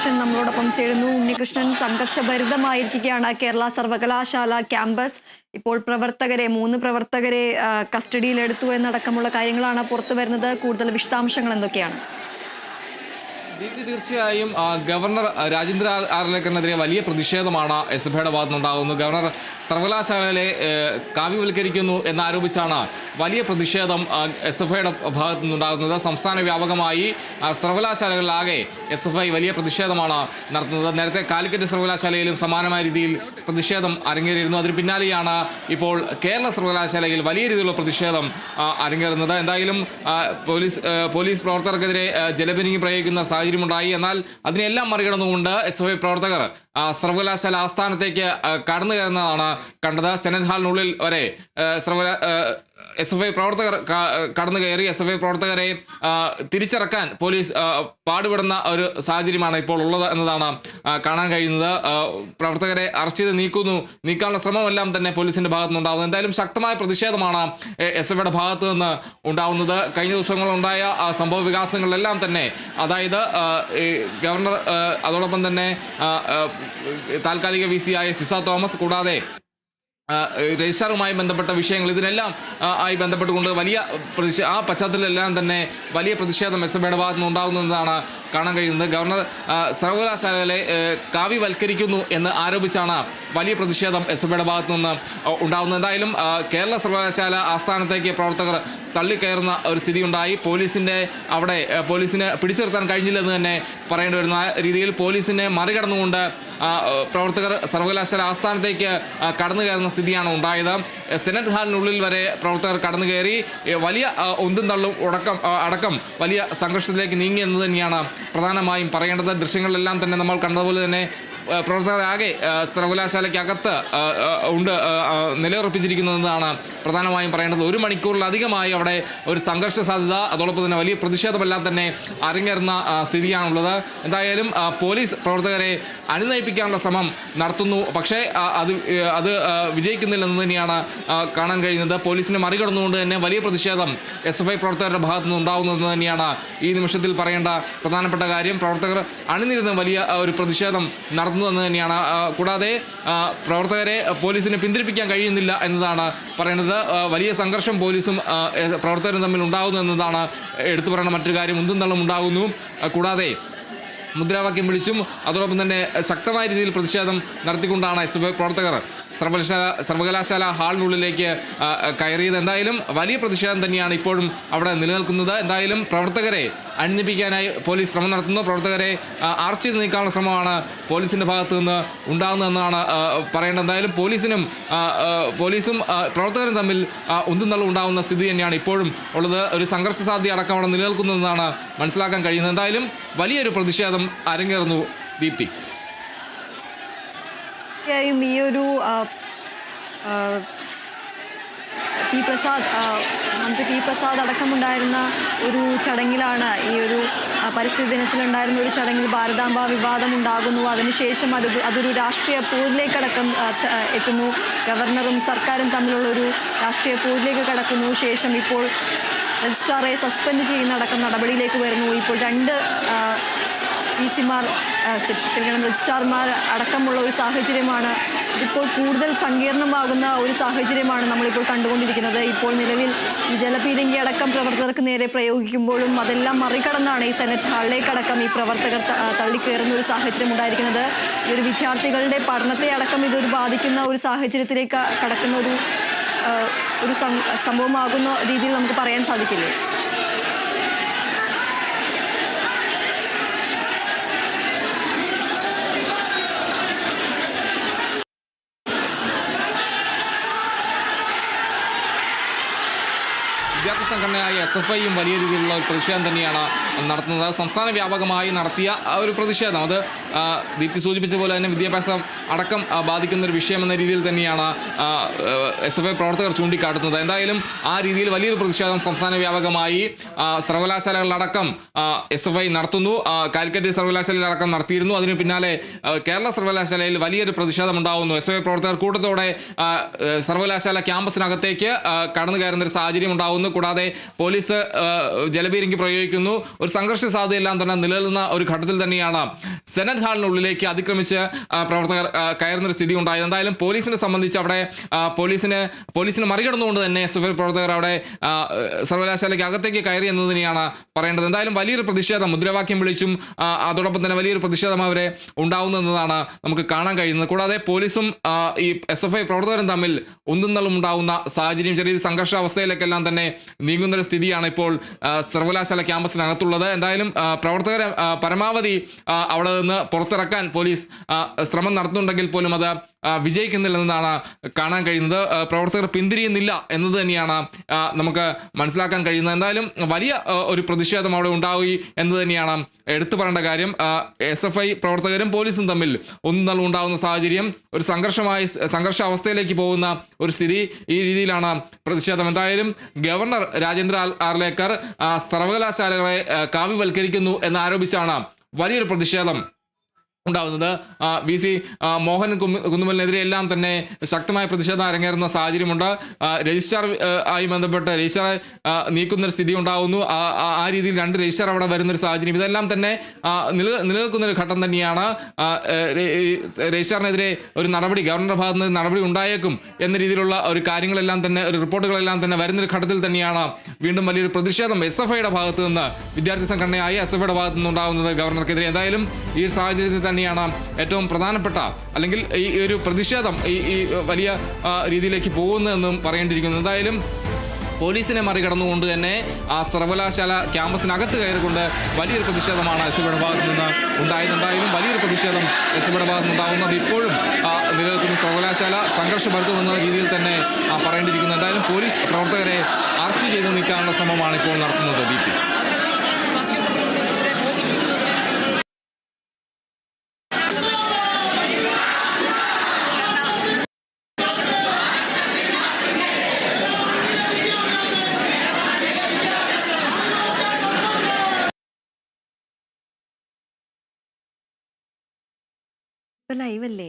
ഉണ്ണികൃഷ്ണൻ നമ്മളോടൊപ്പം ചേരുന്നു. ഉണ്ണികൃഷ്ണൻ, സംഘർഷഭരിതമായിരിക്കുകയാണ് കേരള സർവകലാശാല ക്യാമ്പസ്. ഇപ്പോൾ മൂന്ന് പ്രവർത്തകരെ കസ്റ്റഡിയിലെടുത്തു എന്നടക്കമുള്ള കാര്യങ്ങളാണ് പുറത്തു വരുന്നത്. കൂടുതൽ വിശദാംശങ്ങൾ എന്തൊക്കെയാണ്? തീർച്ചയായും ഗവർണർ രാജേന്ദ്ര ആർലേക്കറിനെതിരെ വലിയ പ്രതിഷേധമാണ് എസ്എഫ്ഐയുടെ ഭാഗത്തുനിന്നുണ്ടാകുന്നത്. ഗവർണർ സർവകലാശാലയെ കാവ്യവൽക്കരിക്കുന്നു എന്നാരോപിച്ചാണ് വലിയ പ്രതിഷേധം എസ്എഫ്ഐയുടെ ഭാഗത്തു നിന്നുണ്ടാകുന്നത്. സംസ്ഥാന വ്യാപകമായി സർവകലാശാലകളിലാകെ എസ്എഫ്ഐ വലിയ പ്രതിഷേധമാണ് നടത്തുന്നത്. നേരത്തെ കാലിക്കറ്റ് സർവകലാശാലയിലും സമാനമായ രീതിയിൽ പ്രതിഷേധം അരങ്ങേറിയിരുന്നു. അതിന് പിന്നാലെയാണ് ഇപ്പോൾ കേരള സർവകലാശാലയിൽ വലിയ രീതിയിലുള്ള പ്രതിഷേധം അരങ്ങേറുന്നത്. എന്തായാലും പോലീസ് പ്രവർത്തകർക്കെതിരെ ജലപീരങ്കി പ്രയോഗിക്കുന്ന സാഹചര്യമുണ്ടായി. എന്നാൽ അതിനെല്ലാം മറികടന്നുകൊണ്ട് എസ്എഫ്ഐ പ്രവർത്തകർ സർവകലാശാല ആസ്ഥാനത്തേക്ക് കടന്നു കയറുന്നതാണ് കണ്ടത്. സെനറ്റ് ഹാളിനുള്ളിൽ വരെ എസ്എഫ്ഐ പ്രവർത്തകർ കടന്നു കയറി. എസ്എഫ്ഐ പ്രവർത്തകരെ തിരിച്ചിറക്കാൻ പോലീസ് പാടുപെടുന്ന ഒരു സാഹചര്യമാണ് ഇപ്പോൾ ഉള്ളത് എന്നതാണ് കാണാൻ കഴിയുന്നത്. പ്രവർത്തകരെ അറസ്റ്റ് ചെയ്ത് നീക്കാനുള്ള ശ്രമമെല്ലാം തന്നെ പോലീസിന്റെ ഭാഗത്തു നിന്നുണ്ടാകുന്നത്. എന്തായാലും ശക്തമായ പ്രതിഷേധമാണ് എസ്എഫ്ഐയുടെ ഭാഗത്തു നിന്ന് ഉണ്ടാകുന്നത്. കഴിഞ്ഞ ദിവസങ്ങളുണ്ടായ സംഭവ വികാസങ്ങളിലെല്ലാം തന്നെ, അതായത് ഗവർണർ, അതോടൊപ്പം തന്നെ താൽക്കാലിക VC ആയ സിസ തോമസ്, കൂടാതെ രജിസ്ട്രാറുമായി ബന്ധപ്പെട്ട വിഷയങ്ങൾ, ഇതിനെല്ലാം ആയി ബന്ധപ്പെട്ടുകൊണ്ട് ആ പശ്ചാത്തലത്തിലെല്ലാം തന്നെ വലിയ പ്രതിഷേധം എസ്എഫ്ഐയുടെ ഭാഗത്തു നിന്ന് ഉണ്ടാകുന്നതാണ് കാണാൻ കഴിയുന്നത്. ഗവർണർ സർവകലാശാലയെ കാവ്യവൽക്കരിക്കുന്നു എന്ന് ആരോപിച്ചാണ് വലിയ പ്രതിഷേധം എസ്എഫ്ഐയുടെ ഭാഗത്തു നിന്ന് ഉണ്ടാകുന്നത്. എന്തായാലും കേരള സർവകലാശാല ആസ്ഥാനത്തേക്ക് പ്രവർത്തകർ തള്ളിക്കയറുന്ന ഒരു സ്ഥിതി ഉണ്ടായി. പോലീസിന് പിടിച്ചു നിർത്താൻ കഴിഞ്ഞില്ലെന്ന് തന്നെ പറയേണ്ടി വരുന്ന രീതിയിൽ പോലീസിനെ മറികടന്നുകൊണ്ട് പ്രവർത്തകർ സർവകലാശാല ആസ്ഥാനത്തേക്ക് കടന്നു കയറുന്ന സ്ഥിതിയാണ് ഉണ്ടായത്. സെനറ്റ് ഹാളിനുള്ളിൽ വരെ പ്രവർത്തകർ കടന്നു കയറി വലിയ ഒന്നും തള്ളും അടക്കം വലിയ സംഘർഷത്തിലേക്ക് നീങ്ങി എന്ന് തന്നെയാണ് പ്രധാനമായും പറയേണ്ടത്. ദൃശ്യങ്ങളിലെല്ലാം തന്നെ നമ്മൾ കണ്ടതുപോലെ തന്നെ പ്രവർത്തകരാകെ സർവകലാശാലയ്ക്കകത്ത് നിലയുറപ്പിച്ചിരിക്കുന്നതാണ് പ്രധാനമായും പറയേണ്ടത്. 1 മണിക്കൂറിലധികമായി അവിടെ ഒരു സംഘർഷ സാധ്യത, അതോടൊപ്പം തന്നെ വലിയ പ്രതിഷേധമെല്ലാം തന്നെ അരങ്ങേറുന്ന സ്ഥിതിയാണുള്ളത്. എന്തായാലും പോലീസ് പ്രവർത്തകരെ അനുനയിപ്പിക്കാനുള്ള ശ്രമം നടത്തുന്നു. പക്ഷേ അത് വിജയിക്കുന്നില്ലെന്ന് തന്നെയാണ് കാണാൻ കഴിയുന്നത്. പോലീസിനെ മറികടന്നുകൊണ്ട് തന്നെ വലിയ പ്രതിഷേധം എസ്എഫ്ഐ പ്രവർത്തകരുടെ ഭാഗത്തു നിന്ന് ഉണ്ടാകുന്നതെന്ന് തന്നെയാണ് ഈ നിമിഷത്തിൽ പറയേണ്ട പ്രധാനപ്പെട്ട കാര്യം. പ്രവർത്തകർ അണിനിരുന്ന് വലിയ ഒരു പ്രതിഷേധം നടത്തുന്നു എന്ന് തന്നെയാണ്. കൂടാതെ പ്രവർത്തകരെ പോലീസിന് പിന്തിരിപ്പിക്കാൻ കഴിയുന്നില്ല എന്നതാണ് പറയുന്നത്. വലിയ സംഘർഷം പോലീസും പ്രവർത്തകരും തമ്മിൽ ഉണ്ടാകുന്നു എന്നതാണ് എടുത്തു പറയുന്ന മറ്റൊരു കാര്യം. ഉന്തും തള്ളും ഉണ്ടാകുന്നു. കൂടാതെ മുദ്രാവാക്യം വിളിച്ചും അതോടൊപ്പം തന്നെ ശക്തമായ രീതിയിൽ പ്രതിഷേധം നടത്തിക്കൊണ്ടാണ് എസ്എഫ്ഐ പ്രവർത്തകർ സർവകലാശാല ഹാളിനുള്ളിലേക്ക് കയറിയത്. എന്തായാലും വലിയ പ്രതിഷേധം തന്നെയാണ് ഇപ്പോഴും അവിടെ നിലനിൽക്കുന്നത്. എന്തായാലും പ്രവർത്തകരെ അണിനിപ്പിക്കാനായി പോലീസ് ശ്രമം നടത്തുന്നു. പ്രവർത്തകരെ അറസ്റ്റ് ചെയ്ത് നീക്കാനുള്ള ശ്രമമാണ് പോലീസിൻ്റെ ഭാഗത്തു നിന്ന് ഉണ്ടാകുന്നതെന്നാണ് പറയേണ്ടത്. എന്തായാലും പോലീസും പ്രവർത്തകരും തമ്മിൽ ഒന്നും തള്ളും ഉണ്ടാകുന്ന സ്ഥിതി തന്നെയാണ് ഇപ്പോഴും ഉള്ളത്. ഒരു സംഘർഷ സാധ്യത അടക്കം അവിടെ നിലനിൽക്കുന്നതെന്നാണ് മനസ്സിലാക്കാൻ കഴിയുന്നത്. എന്തായാലും വലിയൊരു പ്രതിഷേധം അരങ്ങേറുന്നു. ദീപ്തി, ഈ ഒരു മന്ത്രി പി പ്രസാദ് അടക്കമുണ്ടായിരുന്ന ഒരു ചടങ്ങിലാണ്, ഈ ഒരു പരിസ്ഥിതി ദിനത്തിലുണ്ടായിരുന്ന ഒരു ചടങ്ങിൽ ഭാരതാംബ വിവാദം ഉണ്ടാകുന്നു. അതിനുശേഷം അതൊരു രാഷ്ട്രീയ പോരിലേക്കടക്കം എത്തുന്നു. ഗവർണറും സർക്കാരും തമ്മിലുള്ളൊരു രാഷ്ട്രീയ പോരിലേക്ക് കടക്കുന്നു. ശേഷം ഇപ്പോൾ രജിസ്ട്രാറെ സസ്പെൻഡ് ചെയ്യുന്ന അടക്കം നടപടിയിലേക്ക് വരുന്നു. ഇപ്പോൾ 2 രജിസ്ട്രാർമാർ അടക്കമുള്ള ഒരു സാഹചര്യമാണ്. ഇതിപ്പോൾ കൂടുതൽ സങ്കീർണമാകുന്ന ഒരു സാഹചര്യമാണ് നമ്മളിപ്പോൾ കണ്ടുകൊണ്ടിരിക്കുന്നത്. ഇപ്പോൾ നിലവിൽ ഈ ജലപീരങ്കി അടക്കം പ്രവർത്തകർക്ക് നേരെ പ്രയോഗിക്കുമ്പോഴും അതെല്ലാം മറികടന്നാണ് ഈ സെനറ്റ് ഹാളിലേക്കടക്കം ഈ പ്രവർത്തകർ തള്ളിക്കയറുന്ന ഒരു സാഹചര്യം ഉണ്ടായിരിക്കുന്നത്. ഈ ഒരു വിദ്യാർത്ഥികളുടെ പഠനത്തെ അടക്കം ഇതൊരു ബാധിക്കുന്ന ഒരു സാഹചര്യത്തിലേക്ക് കടക്കുന്ന ഒരു സംഭവമാകുന്ന രീതിയിൽ നമുക്ക് പറയാൻ സാധിക്കില്ലേ? വിദ്യാർത്ഥി സംഘടനയായ എസ്എഫ്ഐയും വലിയ രീതിയിലുള്ള ഒരു പ്രതിഷേധം തന്നെയാണ് നടത്തുന്നത്. സംസ്ഥാന വ്യാപകമായി നടത്തിയ ഒരു പ്രതിഷേധം, അത് ദീപ്തി സൂചിപ്പിച്ച പോലെ തന്നെ വിദ്യാഭ്യാസം അടക്കം ബാധിക്കുന്ന ഒരു വിഷയമെന്ന രീതിയിൽ തന്നെയാണ് എസ്എഫ്ഐ പ്രവർത്തകർ ചൂണ്ടിക്കാട്ടുന്നത്. എന്തായാലും ആ രീതിയിൽ വലിയൊരു പ്രതിഷേധം സംസ്ഥാന വ്യാപകമായി സർവകലാശാലകളിലടക്കം എസ്എഫ്ഐ നടത്തുന്നു. കാലിക്കറ്റ് സർവകലാശാലയിലടക്കം നടത്തിയിരുന്നു. അതിന് പിന്നാലെ കേരള സർവകലാശാലയിൽ വലിയൊരു പ്രതിഷേധം ഉണ്ടാകുന്നു. എസ്എഫ്ഐ പ്രവർത്തകർ കൂട്ടത്തോടെ സർവകലാശാല ക്യാമ്പസിനകത്തേക്ക് കടന്നു കയറുന്ന ഒരു സാഹചര്യം ഉണ്ടാകുന്നു. കൂടാതെ പോലീസ് ജലപീരങ്കി പ്രയോഗിക്കുന്നു. ഒരു സംഘർഷ സാധ്യതയെല്ലാം തന്നെ നിലനിൽക്കുന്ന ഒരു ഘട്ടത്തിൽ തന്നെയാണ് സെനറ്റ് ഹാളിനുള്ളിലേക്ക് അതിക്രമിച്ച് പ്രവർത്തകർ കയറുന്നൊരു സ്ഥിതി ഉണ്ടായത്. എന്തായാലും പോലീസിനെ സംബന്ധിച്ച് അവിടെ പോലീസിനെ മറികടന്നുകൊണ്ട് തന്നെ SFI പ്രവർത്തകർ അവിടെ സർവകലാശാലയ്ക്ക് അകത്തേക്ക് കയറി എന്ന് തന്നെയാണ് പറയേണ്ടത്. എന്തായാലും വലിയൊരു പ്രതിഷേധം മുദ്രാവാക്യം വിളിച്ചും അതോടൊപ്പം തന്നെ വലിയൊരു പ്രതിഷേധം അവരെ ഉണ്ടാവുന്നതാണ് നമുക്ക് കാണാൻ കഴിയുന്നത്. കൂടാതെ പോലീസും ഈ SFI പ്രവർത്തകരും തമ്മിൽ ഉന്തുന്നളും ഉണ്ടാവുന്ന സാഹചര്യം, ചെറിയൊരു സംഘർഷാവസ്ഥയിലേക്കെല്ലാം തന്നെ നീങ്ങുന്നൊരു സ്ഥിതിയാണ് ഇപ്പോൾ സർവകലാശാല ക്യാമ്പസിനകത്തുള്ളത്. എന്തായാലും പ്രവർത്തകരെ പരമാവധി അവിടെ നിന്ന് പുറത്തിറക്കാൻ പോലീസ് ശ്രമം നടത്തുന്നുണ്ടെങ്കിൽ പോലും അത് വിജയിക്കുന്നില്ലെന്നാണ് കാണാൻ കഴിയുന്നത്. പ്രവർത്തകർ പിന്തിരിയുന്നില്ല എന്നത് തന്നെയാണ് നമുക്ക് മനസ്സിലാക്കാൻ കഴിയുന്നത്. എന്തായാലും വലിയ ഒരു പ്രതിഷേധം അവിടെ ഉണ്ടാവുകി എന്ന് തന്നെയാണ് എടുത്തു പറയേണ്ട കാര്യം. SFI പ്രവർത്തകരും പോലീസും തമ്മിൽ ഒന്നും ഉണ്ടാകുന്ന സാഹചര്യം, ഒരു സംഘർഷാവസ്ഥയിലേക്ക് പോകുന്ന ഒരു സ്ഥിതി, ഈ രീതിയിലാണ് പ്രതിഷേധം. എന്തായാലും ഗവർണർ രാജേന്ദ്ര ആർലേക്കർ സർവകലാശാലകളെ കാവ്യവൽക്കരിക്കുന്നു എന്നാരോപിച്ചാണ് വലിയൊരു പ്രതിഷേധം ഉണ്ടാകുന്നത്. VC മോഹൻ കുന്നുമലിനെതിരെ എല്ലാം തന്നെ ശക്തമായ പ്രതിഷേധം അരങ്ങേറുന്ന സാഹചര്യമുണ്ട്. രജിസ്ട്രാർ ആയി ബന്ധപ്പെട്ട് രജിസ്ട്രാറെ നീക്കുന്നൊരു സ്ഥിതി ഉണ്ടാകുന്നു. ആ രീതിയിൽ 2 രജിസ്ട്രാർ അവിടെ വരുന്നൊരു സാഹചര്യം, ഇതെല്ലാം തന്നെ നിലനിൽക്കുന്നൊരു ഘട്ടം തന്നെയാണ്. രജിസ്ട്രാറിനെതിരെ ഒരു നടപടി ഗവർണറുടെ ഭാഗത്ത് നിന്ന് നടപടി ഉണ്ടായേക്കും എന്ന രീതിയിലുള്ള ഒരു കാര്യങ്ങളെല്ലാം തന്നെ, ഒരു റിപ്പോർട്ടുകളെല്ലാം തന്നെ വരുന്നൊരു ഘട്ടത്തിൽ തന്നെയാണ് വീണ്ടും വലിയൊരു പ്രതിഷേധം SFIയുടെ ഭാഗത്ത് നിന്ന്, വിദ്യാർത്ഥി സംഘടനയായ SFIയുടെ ഭാഗത്ത് നിന്നുണ്ടാകുന്നത് ഗവർണർക്കെതിരെ. എന്തായാലും ഈ സാഹചര്യത്തിൽ തന്നെയാണ് ഏറ്റവും പ്രധാനപ്പെട്ട, അല്ലെങ്കിൽ ഈ ഒരു പ്രതിഷേധം ഈ വലിയ രീതിയിലേക്ക് പോകുന്നതെന്നും പറയേണ്ടിയിരിക്കുന്നു. എന്തായാലും പോലീസിനെ മറികടന്നുകൊണ്ട് തന്നെ ആ സർവകലാശാല ക്യാമ്പസിനകത്ത് കയറിക്കൊണ്ട് വലിയൊരു പ്രതിഷേധമാണ് SFIയുടെ ഭാഗത്ത് നിന്ന് ഉണ്ടായതെന്തായാലും വലിയൊരു പ്രതിഷേധം SFIയുടെ ഭാഗത്ത് നിന്നുണ്ടാകുന്നത് ഇപ്പോഴും നിലനിൽക്കുന്ന സർവകലാശാല സംഘർഷഭരിതമെന്ന രീതിയിൽ തന്നെ പറയേണ്ടിയിരിക്കുന്നു. എന്തായാലും പോലീസ് പ്രവർത്തകരെ അറസ്റ്റ് ചെയ്ത് നീക്കാനുള്ള ശ്രമമാണ് ഇപ്പോൾ നടത്തുന്നത്. ദീപ്തി. ലൈവല്ലേ?